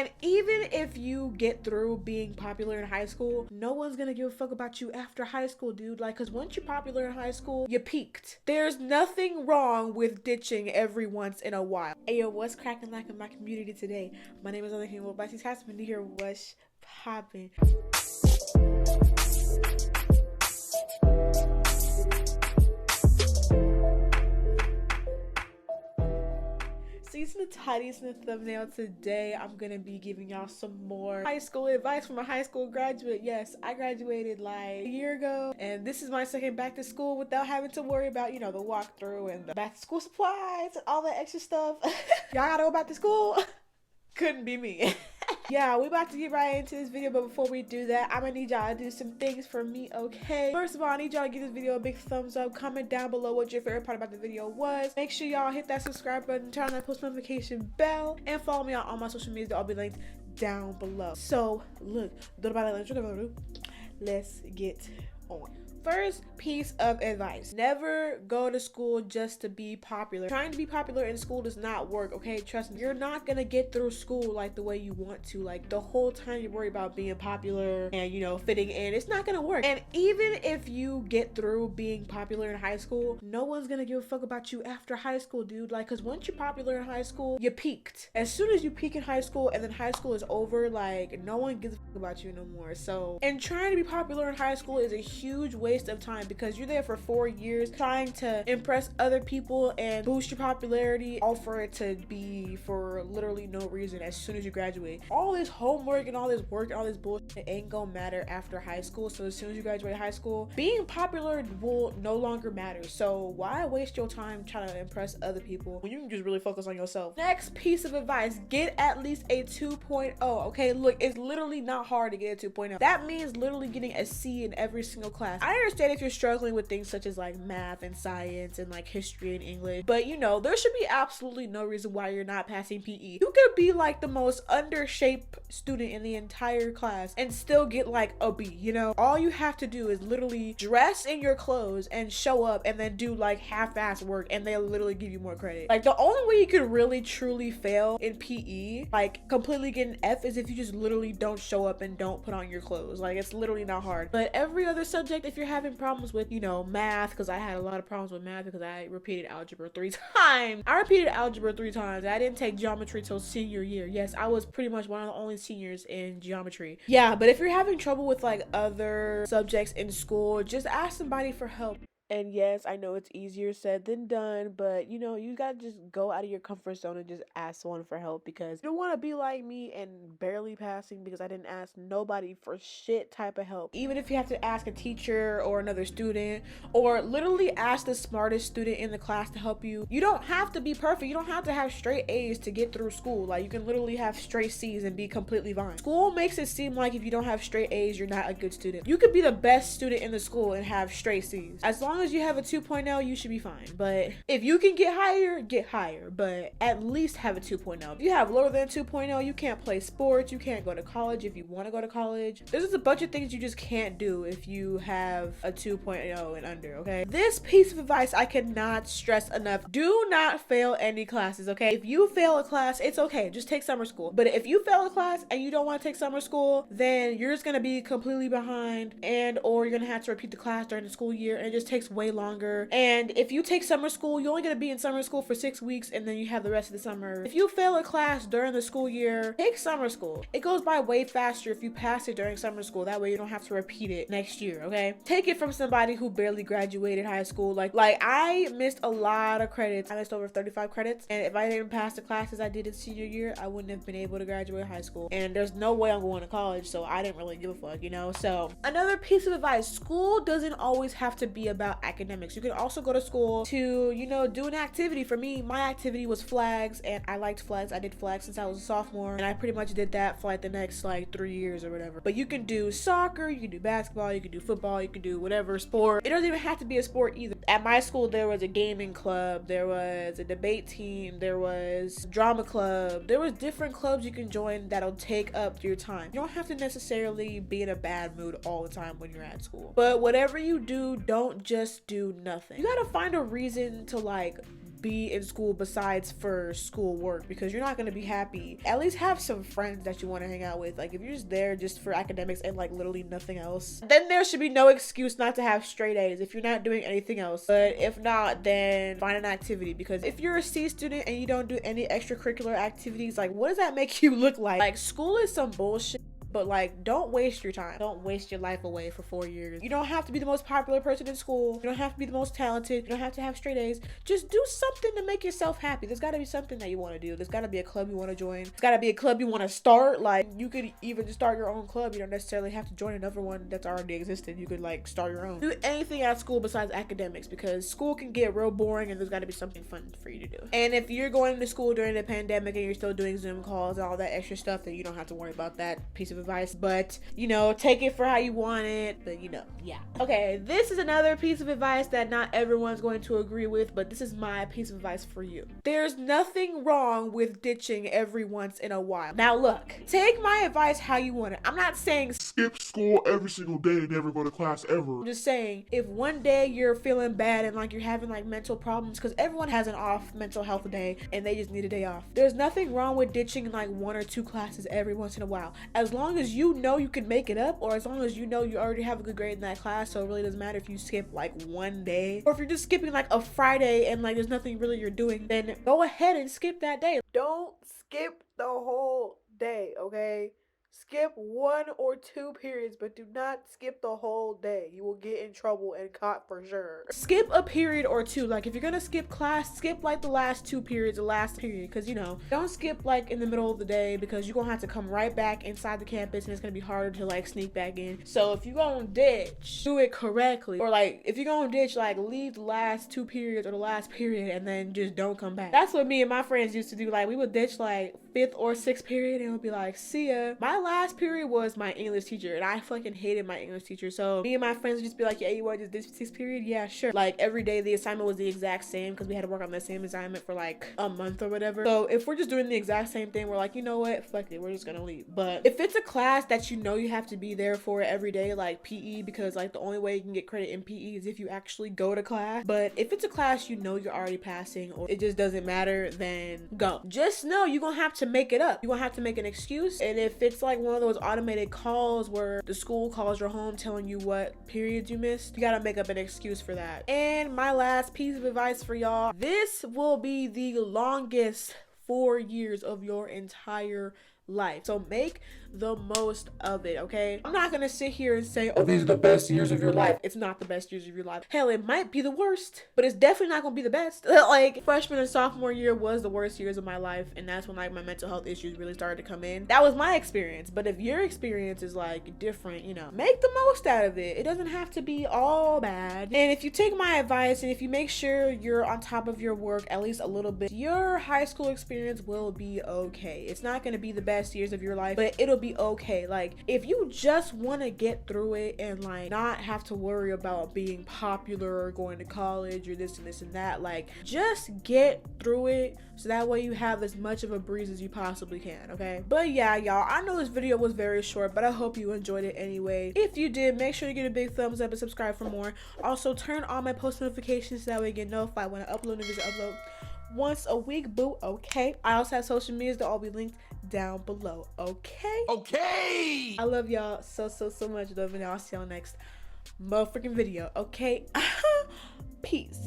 And even if you get through being popular in high school, no one's gonna give a fuck about you after high school, dude. Like, cause once you're popular in high school, you peaked. There's nothing wrong with ditching every once in a while. Hey yo, what's cracking like in my community today? My name is Londyn. Well, Basi's husband here. What's poppin'? Seeing the titties in the thumbnail today, I'm gonna be giving y'all some more high school advice from a high school graduate. Yes, I graduated like a year ago, and this is my second back to school without having to worry about, you know, the walkthrough and the back to school supplies and all that extra stuff. Y'all gotta go back to school? Couldn't be me. Yeah, we about to get right into this video, but before we do that, I'm gonna need y'all to do some things for me, okay? First of all, I need y'all to give this video a big thumbs up. Comment down below what your favorite part about the video was. Make sure y'all hit that subscribe button, turn on that post notification bell, and follow me on all my social media. They'll all be linked down below. So, look, let's get on. First piece of advice: never go to school just to be popular. Trying to be popular in school does not work, okay? Trust me, you're not gonna get through school like the way you want to. Like, the whole time you worry about being popular and, you know, fitting in, it's not gonna work. And even if you get through being popular in high school, no one's gonna give a fuck about you after high school, dude. Like, cause once you're popular in high school, you peaked. As soon as you peak in high school and then high school is over, like, no one gives a fuck about you no more. So, and trying to be popular in high school is a huge waste of time, because you're there for 4 years trying to impress other people and boost your popularity, all for it to be for literally no reason as soon as you graduate. All this homework and all this work and all this bullshit ain't gonna matter after high school. So as soon as you graduate high school, being popular will no longer matter. So why waste your time trying to impress other people when you can just really focus on yourself? Next piece of advice: get at least a 2.0. Okay, look, it's literally not hard to get a 2.0. That means literally getting a C in every single class. I understand if you're struggling with things such as like math and science and like history and English, but you know, there should be absolutely no reason why you're not passing PE. You could be like the most undershaped student in the entire class and still get like a B, you know? All you have to do is literally dress in your clothes and show up and then do like half-ass work, and they'll literally give you more credit. Like, the only way you could really truly fail in PE, like completely get an F, is if you just literally don't show up and don't put on your clothes. Like, it's literally not hard. But every other subject, if you're having problems with, you know, math, because I had a lot of problems with math because I repeated algebra 3 times. I repeated algebra 3 times. I didn't take geometry till senior year. Yes, I was pretty much one of the only seniors in geometry. Yeah, but if you're having trouble with like other subjects in school, just ask somebody for help. And yes, I know it's easier said than done, but you know, you gotta just go out of your comfort zone and just ask someone for help, because you don't want to be like me and barely passing because I didn't ask nobody for shit type of help. Even if you have to ask a teacher or another student, or literally ask the smartest student in the class to help you, you don't have to be perfect. You don't have to have straight A's to get through school. Like, you can literally have straight C's and be completely fine. School makes it seem like if you don't have straight A's, you're not a good student. You could be the best student in the school and have straight C's. As long as you have a 2.0, you should be fine. But if you can get higher, but at least have a 2.0. If you have lower than 2.0, you can't play sports, you can't go to college if you want to go to college. There's just a bunch of things you just can't do if you have a 2.0 and under, okay? This piece of advice I cannot stress enough: do not fail any classes, okay? If you fail a class, it's okay, just take summer school. But if you fail a class and you don't want to take summer school, then you're just gonna be completely behind, and or you're gonna have to repeat the class during the school year, and it just takes way longer. And if you take summer school, you're only gonna be in summer school for 6 weeks, and then you have the rest of the summer. If you fail a class during the school year, take summer school. It goes by way faster if you pass it during summer school. That way you don't have to repeat it next year, okay? Take it from somebody who barely graduated high school. Like I missed a lot of credits. I missed over 35 credits, and if I didn't pass the classes I did in senior year, I wouldn't have been able to graduate high school. And there's no way I'm going to college, so I didn't really give a fuck, you know? So another piece of advice: school doesn't always have to be about academics. You can also go to school to, you know, do an activity. For me, my activity was flags, and I liked flags. I did flags since I was a sophomore, and I pretty much did that for like the next like 3 years or whatever. But you can do soccer, you can do basketball, you can do football, you can do whatever sport. It doesn't even have to be a sport either. At my school, there was a gaming club, there was a debate team, there was drama club, there was different clubs you can join that'll take up your time. You don't have to necessarily be in a bad mood all the time when you're at school. But whatever you do, don't just do nothing. You gotta find a reason to like be in school besides for school work, because you're not going to be happy. At least have some friends that you want to hang out with. Like if you're just there just for academics and like literally nothing else, then there should be no excuse not to have straight A's if you're not doing anything else. But if not, then find an activity, because if you're a C student and you don't do any extracurricular activities, like what does that make you look like? Like school is some bullshit. But like, don't waste your time. Don't waste your life away for 4 years. You don't have to be the most popular person in school. You don't have to be the most talented. You don't have to have straight A's. Just do something to make yourself happy. There's gotta be something that you wanna do. There's gotta be a club you wanna join. There's gotta be a club you wanna start. Like you could even just start your own club. You don't necessarily have to join another one that's already existed. You could like start your own. Do anything at school besides academics, because school can get real boring and there's gotta be something fun for you to do. And if you're going to school during the pandemic and you're still doing Zoom calls and all that extra stuff, then you don't have to worry about that piece of advice. But you know, take it for how you want it, but you know, yeah. Okay, this is another piece of advice that not everyone's going to agree with, but this is my piece of advice for you. There's nothing wrong with ditching every once in a while. Now look, take my advice how you want it. I'm not saying skip school every single day and never go to class ever. I'm just saying, if one day you're feeling bad and like you're having like mental problems, because everyone has an off mental health day and they just need a day off. There's nothing wrong with ditching like 1 or 2 classes every once in a while. As long as you know you can make it up, or as long as you know you already have a good grade in that class, so it really doesn't matter if you skip like 1 day, or if you're just skipping like a Friday and like there's nothing really you're doing, then go ahead and skip that day. Don't skip the whole day, okay? Skip 1 or 2 periods, but do not skip the whole day. You will get in trouble and caught for sure. Skip a period or 2. Like if you're gonna skip class, skip like the last 2 periods, the last period, because you know, don't skip like in the middle of the day, because you're gonna have to come right back inside the campus and it's gonna be harder to like sneak back in. So if you're gonna ditch, do it correctly. Or like if you're gonna ditch, like leave the last 2 periods or the last period and then just don't come back. That's what me and my friends used to do. Like we would ditch like 5th or 6th period and it would be like, see ya. My last period was my English teacher and I fucking hated my English teacher. So me and my friends would just be like, yeah, you want to do this 6th period? Yeah, sure. Like every day the assignment was the exact same because we had to work on the same assignment for like a month or whatever. So if we're just doing the exact same thing, we're like, you know what? Fuck it. We're just gonna leave. But if it's a class that you know you have to be there for every day, like PE, because like the only way you can get credit in PE is if you actually go to class. But if it's a class you know you're already passing or it just doesn't matter, then go. Just know you're gonna have to make it up. You're gonna have to make an excuse. And if it's like one of those automated calls where the school calls your home telling you what periods you missed, you gotta make up an excuse for that. And my last piece of advice for y'all, this will be the longest 4 years of your entire life, so make the most of it, okay? I'm not gonna sit here and say, oh, these are the best years of your life. It's not the best years of your life. Hell, it might be the worst, but it's definitely not gonna be the best. Like freshman and sophomore year was the worst years of my life, and that's when like my mental health issues really started to come in. That was my experience. But if your experience is like different, you know, make the most out of it. It doesn't have to be all bad. And if you take my advice and if you make sure you're on top of your work at least a little bit, your high school experience will be okay. It's not gonna be the best years of your life, but it'll be okay. Like if you just want to get through it and like not have to worry about being popular or going to college or this and this and that, like just get through it so that way you have as much of a breeze as you possibly can, okay? But yeah, y'all, I know this video was very short, but I hope you enjoyed it anyway. If you did, make sure you get a big thumbs up and subscribe for more. Also turn on my post notifications so that way you get notified when I upload a video. Upload once a week, boo, okay? I also have social medias that all be linked down below, okay? Okay! I love y'all so much. Love and I'll see y'all next motherfucking video, okay? Peace.